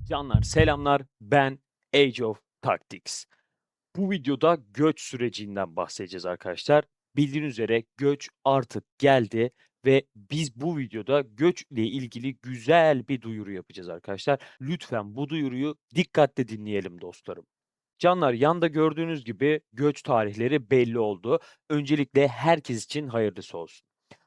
Canlar selamlar. Ben Age of Tactics. Bu videoda göç sürecinden bahsedeceğiz arkadaşlar. Bildiğiniz üzere göç artık geldi ve biz bu videoda göç ile ilgili güzel bir duyuru yapacağız arkadaşlar. Lütfen bu duyuruyu dikkatle dinleyelim dostlarım. Canlar yanda gördüğünüz gibi göç tarihleri belli oldu. Öncelikle herkes için hayırlısı olsun.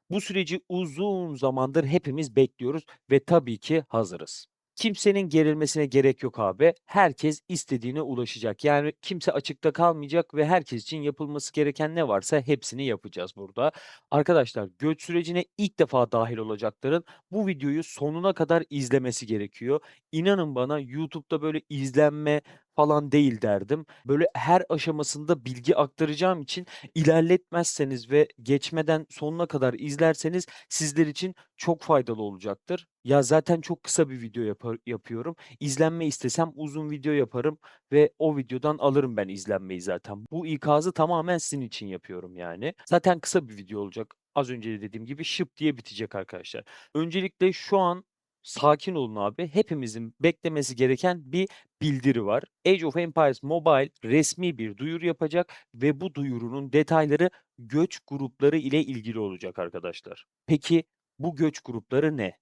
Bu süreci uzun zamandır hepimiz bekliyoruz ve tabii ki hazırız. Kimsenin gerilmesine gerek yok abi. Herkes istediğine ulaşacak. Yani kimse açıkta kalmayacak ve herkes için yapılması gereken ne varsa hepsini yapacağız burada. Arkadaşlar göç sürecine ilk defa dahil olacakların bu videoyu sonuna kadar izlemesi gerekiyor. İnanın bana YouTube'da böyle izlenme falan değil derdim. Böyle her aşamasında bilgi aktaracağım için İlerletmezseniz ve geçmeden sonuna kadar izlerseniz sizler için çok faydalı olacaktır. Ya, zaten çok kısa bir video yapıyorum. İzlenme istesem uzun video yaparım ve o videodan alırım ben izlenmeyi zaten. Bu ikazı tamamen sizin için yapıyorum yani. Zaten kısa bir video olacak. Az önce de dediğim gibi şıp diye bitecek arkadaşlar. Öncelikle şu an sakin olun abi. Hepimizin beklemesi gereken bir bildiri var. Age of Empires Mobile resmi bir duyuru yapacak ve bu duyurunun detayları göç grupları ile ilgili olacak arkadaşlar. Peki bu göç grupları ne?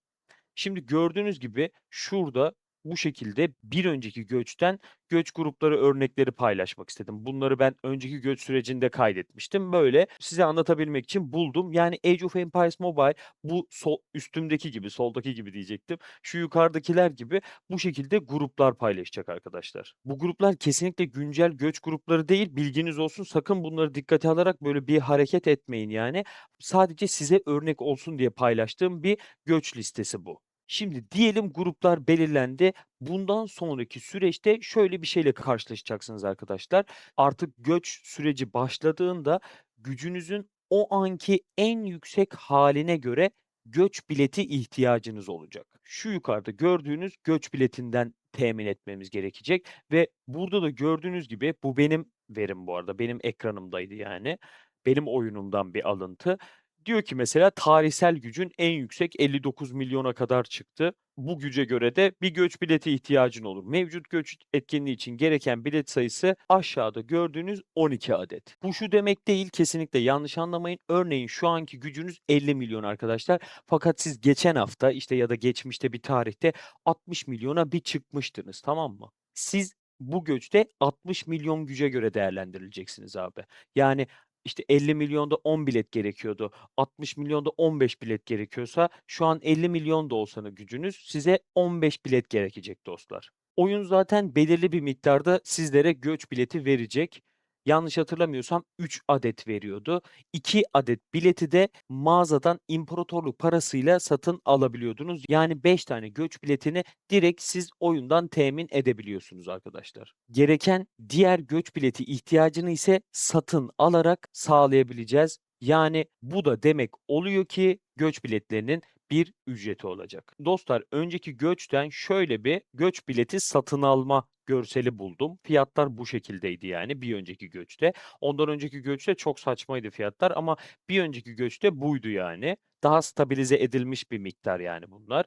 Şimdi gördüğünüz gibi şurada bu şekilde bir önceki göçten göç grupları örnekleri paylaşmak istedim. Bunları ben önceki göç sürecinde kaydetmiştim. Böyle size anlatabilmek için buldum. Yani Age of Empires Mobile bu üstümdeki gibi, soldaki gibi diyecektim. Şu yukarıdakiler gibi bu şekilde gruplar paylaşacak arkadaşlar. Bu gruplar kesinlikle güncel göç grupları değil. Bilginiz olsun. Sakın bunları dikkate alarak böyle bir hareket etmeyin yani. Sadece size örnek olsun diye paylaştığım bir göç listesi bu. Şimdi diyelim gruplar belirlendi. Bundan sonraki süreçte şöyle bir şeyle karşılaşacaksınız arkadaşlar. Artık göç süreci başladığında gücünüzün o anki en yüksek haline göre göç bileti ihtiyacınız olacak. Şu yukarıda gördüğünüz göç biletinden temin etmemiz gerekecek ve burada da gördüğünüz gibi bu benim verim bu arada. Benim ekranımdaydı yani. Benim oyunumdan bir alıntı. Diyor ki mesela tarihsel gücün en yüksek 59 milyona kadar çıktı. Bu güce göre de bir göç bileti ihtiyacın olur. Mevcut göç etkinliği için gereken bilet sayısı aşağıda gördüğünüz 12 adet. Bu şu demek değil, kesinlikle yanlış anlamayın. Örneğin şu anki gücünüz 50 milyon arkadaşlar. Fakat siz geçen hafta işte ya da geçmişte bir tarihte 60 milyona bir çıkmıştınız, tamam mı? Siz bu göçte 60 milyon güce göre değerlendirileceksiniz abi. Yani işte 50 milyonda 10 bilet gerekiyordu. 60 milyonda 15 bilet gerekiyorsa şu an 50 milyon da olsa gücünüz size 15 bilet gerekecek dostlar. Oyun zaten belirli bir miktarda sizlere göç bileti verecek. Yanlış hatırlamıyorsam 3 adet veriyordu. 2 adet bileti de mağazadan imparatorluk parasıyla satın alabiliyordunuz. Yani 5 tane göç biletini direkt siz oyundan temin edebiliyorsunuz arkadaşlar. Gereken diğer göç bileti ihtiyacını ise satın alarak sağlayabileceğiz. Yani bu da demek oluyor ki göç biletlerinin bir ücreti olacak. Dostlar önceki göçten şöyle bir göç bileti satın alma görseli buldum. Fiyatlar bu şekildeydi yani bir önceki göçte. Ondan önceki göçte çok saçmaydı fiyatlar ama bir önceki göçte buydu yani. Daha stabilize edilmiş bir miktar yani bunlar.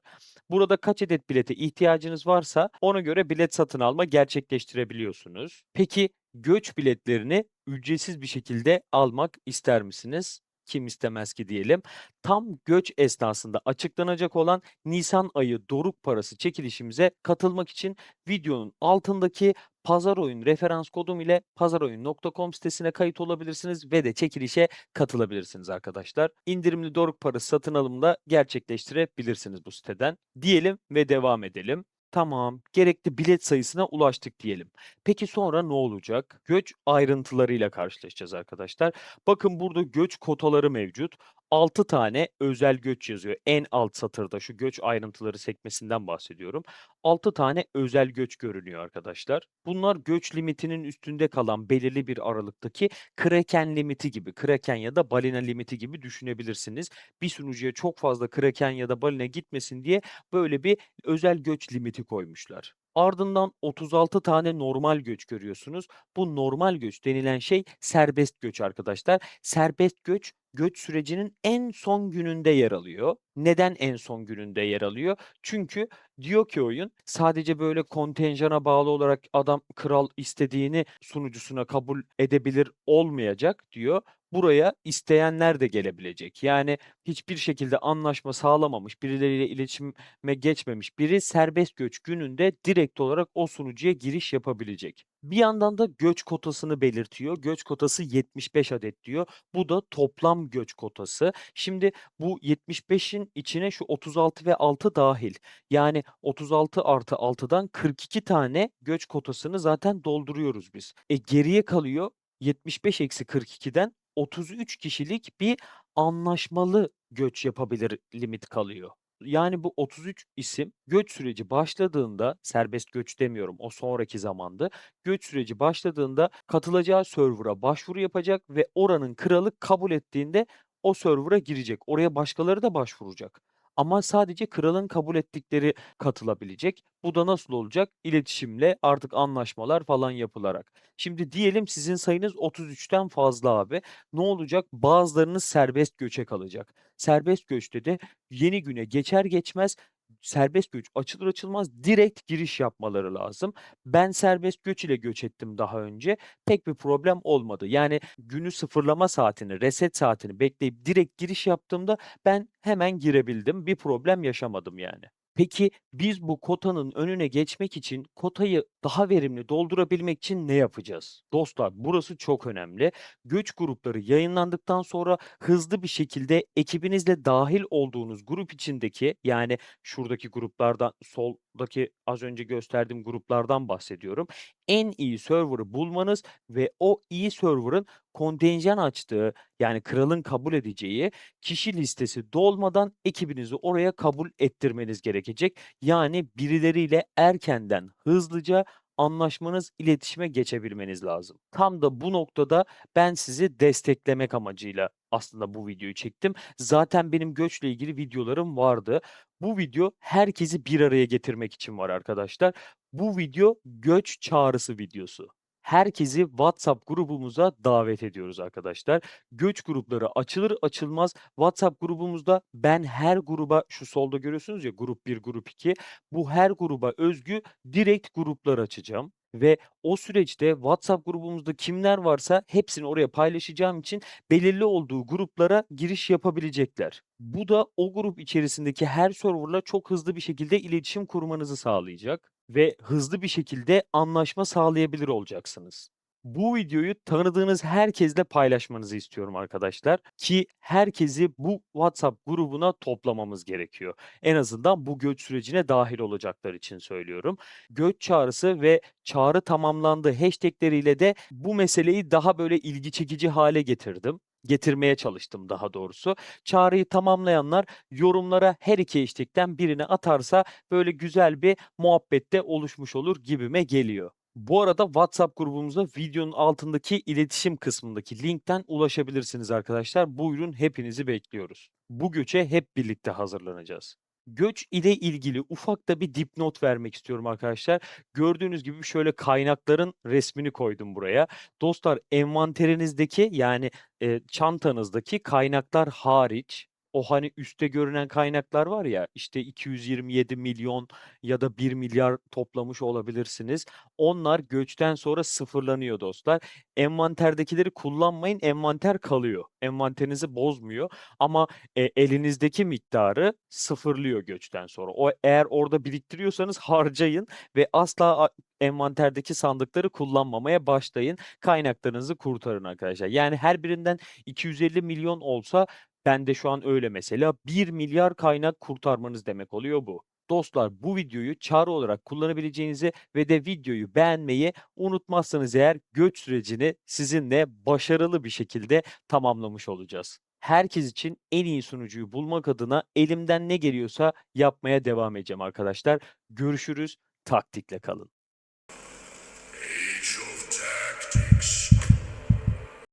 Burada kaç adet bilete ihtiyacınız varsa ona göre bilet satın alma gerçekleştirebiliyorsunuz. Peki göç biletlerini ücretsiz bir şekilde almak ister misiniz? Kim istemez ki diyelim. Tam göç esnasında açıklanacak olan nisan ayı doruk parası çekilişimize katılmak için videonun altındaki Pazaroyun referans kodum ile pazaroyun.com sitesine kayıt olabilirsiniz ve de çekilişe katılabilirsiniz arkadaşlar. İndirimli doruk parası satın alımı da gerçekleştirebilirsiniz bu siteden. Diyelim ve devam edelim. Tamam, gerekli bilet sayısına ulaştık diyelim. Peki sonra ne olacak? Göç ayrıntılarıyla karşılaşacağız arkadaşlar. Bakın burada göç kotaları mevcut. 6 tane özel göç yazıyor. En alt satırda şu göç ayrıntıları sekmesinden bahsediyorum. 6 tane özel göç görünüyor arkadaşlar. Bunlar göç limitinin üstünde kalan belirli bir aralıktaki kraken limiti gibi, kraken ya da balina limiti gibi düşünebilirsiniz. Bir sunucuya çok fazla kraken ya da balina gitmesin diye böyle bir özel göç limiti koymuşlar. Ardından 36 tane normal göç görüyorsunuz. Bu normal göç denilen şey serbest göç arkadaşlar. Serbest göç, göç sürecinin en son gününde yer alıyor. Neden en son gününde yer alıyor? Çünkü diyor ki oyun, sadece böyle kontenjana bağlı olarak adam kral istediğini sunucusuna kabul edebilir olmayacak diyor. Buraya isteyenler de gelebilecek. Yani hiçbir şekilde anlaşma sağlamamış, birileriyle iletişime geçmemiş biri serbest göç gününde direkt olarak o sunucuya giriş yapabilecek. Bir yandan da göç kotasını belirtiyor. Göç kotası 75 adet diyor. Bu da toplam göç kotası. Şimdi bu 75'in içine şu 36 ve 6 dâhil. Yani 36 artı 6'dan 42 tane göç kotasını zaten dolduruyoruz biz. Geriye kalıyor 75 eksi 42'den 33 kişilik bir anlaşmalı göç yapabilir limit kalıyor. Yani bu 33 isim göç süreci başladığında, serbest göç demiyorum, o sonraki zamandı. Göç süreci başladığında katılacağı server'a başvuru yapacak ve oranın kralı kabul ettiğinde o server'a girecek. Oraya başkaları da başvuracak. Ama sadece kralın kabul ettikleri katılabilecek. Bu da nasıl olacak? İletişimle, artık anlaşmalar falan yapılarak. Şimdi diyelim sizin sayınız 33'ten fazla abi. Ne olacak? Bazılarınız serbest göçe kalacak. Serbest göçte de yeni güne geçer geçmez serbest göç açılır açılmaz direkt giriş yapmaları lazım. Ben serbest göç ile göç ettim daha önce. Pek bir problem olmadı. Yani günü sıfırlama saatini, reset saatini bekleyip direkt giriş yaptığımda ben hemen girebildim. Bir problem yaşamadım yani. Peki biz bu kotanın önüne geçmek için, kotayı daha verimli doldurabilmek için ne yapacağız? Dostlar, burası çok önemli. Göç grupları yayınlandıktan sonra hızlı bir şekilde ekibinizle dahil olduğunuz grup içindeki, yani şuradaki gruplardan, soldaki az önce gösterdiğim gruplardan bahsediyorum. En iyi server'ı bulmanız ve o iyi server'ın kontenjan açtığı, yani kralın kabul edeceği kişi listesi dolmadan ekibinizi oraya kabul ettirmeniz gerekecek. Yani birileriyle erkenden, hızlıca anlaşmanız, iletişime geçebilmeniz lazım. Tam da bu noktada ben sizi desteklemek amacıyla aslında bu videoyu çektim. Zaten benim göçle ilgili videolarım vardı. Bu video herkesi bir araya getirmek için var arkadaşlar. Bu video göç çağrısı videosu. Herkesi WhatsApp grubumuza davet ediyoruz arkadaşlar. Göç grupları açılır açılmaz WhatsApp grubumuzda ben her gruba, şu solda görüyorsunuz ya, grup bir, grup 2, bu her gruba özgü direkt gruplar açacağım ve o süreçte WhatsApp grubumuzda kimler varsa hepsini oraya paylaşacağım için belirli olduğu gruplara giriş yapabilecekler. Bu da o grup içerisindeki her server'la çok hızlı bir şekilde iletişim kurmanızı sağlayacak ve hızlı bir şekilde anlaşma sağlayabilir olacaksınız. Bu videoyu tanıdığınız herkesle paylaşmanızı istiyorum arkadaşlar ki herkesi bu WhatsApp grubuna toplamamız gerekiyor. En azından bu göç sürecine dahil olacaklar için söylüyorum. Göç çağrısı ve çağrı tamamlandı hashtagleriyle de bu meseleyi daha böyle ilgi çekici hale getirdim. Getirmeye çalıştım daha doğrusu. Çağrıyı tamamlayanlar yorumlara her iki hashtag'ten birini atarsa böyle güzel bir muhabbet de oluşmuş olur gibime geliyor. Bu arada WhatsApp grubumuza videonun altındaki iletişim kısmındaki linkten ulaşabilirsiniz arkadaşlar. Buyurun, hepinizi bekliyoruz. Bu göçe hep birlikte hazırlanacağız. Göç ile ilgili ufak da bir dipnot vermek istiyorum arkadaşlar. Gördüğünüz gibi şöyle kaynakların resmini koydum buraya. Dostlar, envanterinizdeki, yani çantanızdaki kaynaklar hariç, o hani üstte görünen kaynaklar var ya, işte 227 milyon ya da 1 milyar toplamış olabilirsiniz. Onlar göçten sonra sıfırlanıyor dostlar. Envanterdekileri kullanmayın, envanter kalıyor. Envanterinizi bozmuyor ama elinizdeki miktarı sıfırlıyor göçten sonra. O, eğer orada biriktiriyorsanız harcayın ve asla envanterdeki sandıkları kullanmamaya başlayın. Kaynaklarınızı kurtarın arkadaşlar. Yani her birinden 250 milyon olsa, bende şu an öyle mesela, 1 milyar kaynak kurtarmanız demek oluyor bu. Dostlar, bu videoyu çağrı olarak kullanabileceğinizi ve de videoyu beğenmeyi unutmazsanız eğer, göç sürecini sizinle başarılı bir şekilde tamamlamış olacağız. Herkes için en iyi sunucuyu bulmak adına elimden ne geliyorsa yapmaya devam edeceğim arkadaşlar. Görüşürüz, taktikle kalın.